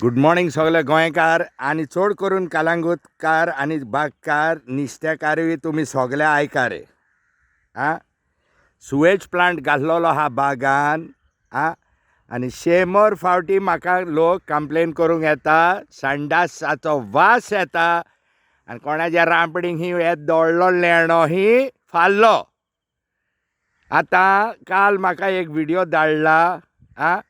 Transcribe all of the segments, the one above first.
Good morning सगळे गोंयकार आनी चड करून कलांगूटकार आनी बागकार नुस्तेकारूय तुमी सगळे आयकारे आं सुवेज प्लांट घाल्लोलो आहा बागान आं आनी शेमोर फावटी म्हाका लोक कंप्लेन करूंक येता संडासाचो वास येता आनी कोणाच्या रांपणीक ही येत दवळ्ळो लेणो ही फाल्लो. आतां काल म्हाका एक व्हिडियो धाडला आं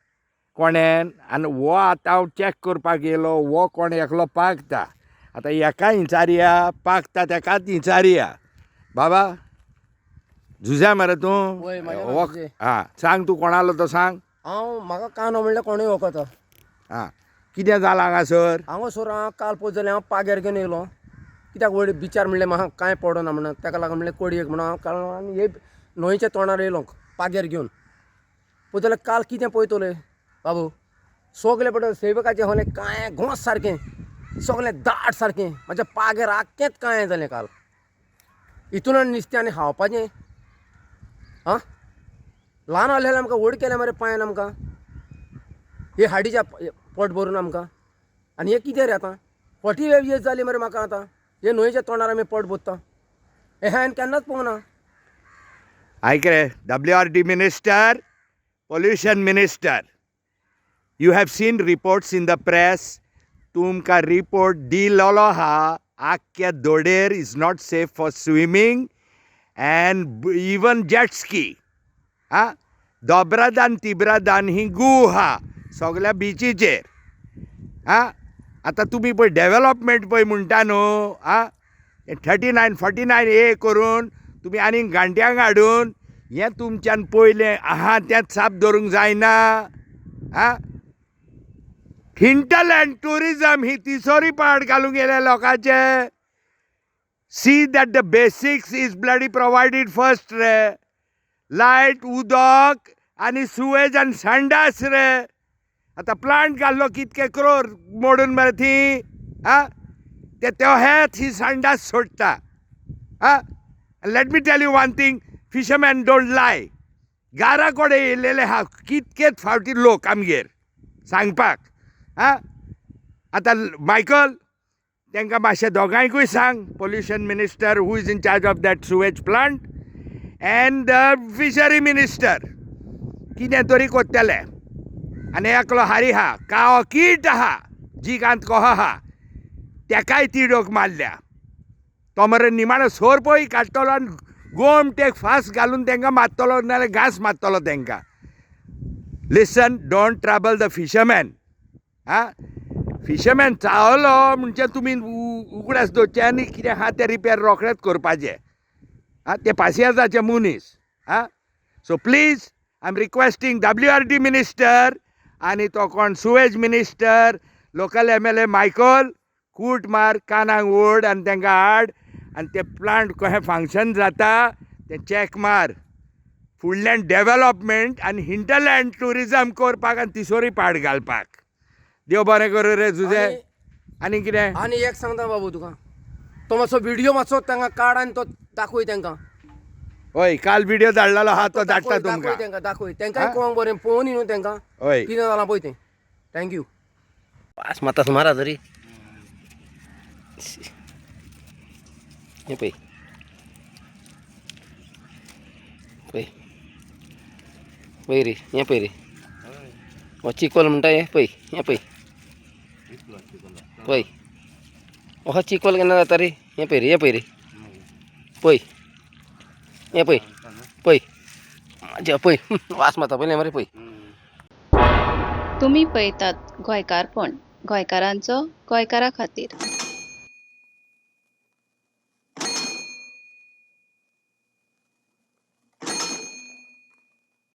कोणेन आनी वो आतां हांव चॅक करपाक येयलो वो कोण एकलो पागता. आतां एका विचारया पागता तेकाच विचारया बाबा झुजा मरे तूं आं सांग तूं कोणालो तो सांग. हांव म्हाका कांदो म्हणल्यार कोणूय वखता. आं कितें जालां हांगासर हांगासर हांव काल पळय जाल्यार हांव पागेर घेवन येयलो कित्याक वयर बिचार म्हणलें म्हाका कांय पडना म्हणून ताका लागून म्हणलें कोडयेक म्हणून हांव काल आनी हे न्हंयच्या तोंडार येयलो पागेर घेवन पळय जाल्यार काल कितें पळयतले बाबू सगळे पळय सेवकाचें होलें कांय घोंस सारकें सगळें दाट सारकें म्हाज्या पागेर आख्खेंच कांय जालें काल. हितून आनी नुस्तें आनी खावपाचें आं ल्हान आहलेले आमकां व्हड केलें मरे पांयान आमकां हे हाडीच्या पोट भरून आमकां आनी हे कितें रे आतां 40 years जाली मरे म्हाका आतां हे न्हंयच्या तोंडार आमी पोट भरता हे हांवें केन्नाच पळोवना. आयक रे WRD minister pollution minister you have seen reports in the press तुमकां रिपोर्ट दिलोलो आहा आख्ख्या दोडेर is not safe for swimming and even jet ski आं दोब्रादान तिब्रादान ही गू आहा सगळ्या बिचीचेर आं आतां तुमी पळय डेव्हलपमेंट पळय म्हणटा न्हू आं 39 49 ए करून तुमी आनीक गांठ्यांक हाडून हें तुमच्यान पयलें आहा तेंच साप धरूंक जायना. आं हिंटरलँड टुरिजम ही तिसरी पार्ट घालूंक गेले लोकांचे. See that the basics is bloody provided first रे लायट उदक आनी सुवेज आनी संडास रे. आतां प्लांट घाल्लो कितके क्रोर मोडून मरे थी आं ते हेच ही संडास सोडटा. आं let me tell you one thing fisherman don't lie गारा कोडे येयलेले आहा कितकेच फावटी लोक आमगेर सांगपाक. आं आतां मायकल तांकां मातशें दोगांयकूय सांग pollution minister who is in charge of that sewage plant end the fishery minister कितें तरी कोत्तेले. आनी एकलो हारी आहा काळो कीट आहा जिगांत कहो आहा तेकाय तिडोक मारल्या. तो मरे निमाणो सोर पळय काडटलो आनी गोमटेक फास घालून तांकां मारतलो नाल्यार घास मारतलो तांकां. Listen don't trouble the fisherman. आं फिशरमॅन चावलो म्हणजे तुमी उगडास दवरचें आनी कितें आहा तें रिपेर रोखडेंच करपाचें. आं ते पासियेंसाचे मनीस. आं so please I am requesting WRD minister आनी तो कोण sewage minister local MLA Michael कूट मार कानांक ओड आनी तांकां हाड आनी ते प्लांट कशें फंक्शन जाता तें चॅक मार. फुडल्यान डेव्हलपमेंट आनी हिंटरलँड टुरिजम करपाक आनी तिसरी पार्ट घालपाक. देव बरें करूं रे तुजे. आनी कितें आनी एक सांगता बाबू तुका तो मातसो व्हिडियो मातसो तांकां काड आनी तो दाखय तांकां. हय काल व्हिडियो धाडलेलो आहा तो धाडटा तुमकां. दाखय तांकांय पळोवंक बरें पळोवन न्हू तांकां हय कितें जालां पळय तें. थँक्यू. पास मातास मारा तरी हे पळय पळय पळय रे हें पळय रे हो चिकोल म्हणटा हें पळय हें पळय पळय हो चिकोल केन्ना जाता रे हें पळय रे हें पळय रे पळय हें पळय पळय म्हाज्या पळय वास माता पळय मरे पळय. तुम्ही पळयतात गोंयकारपण गोंयकारांचो गोंयकारा खातीर.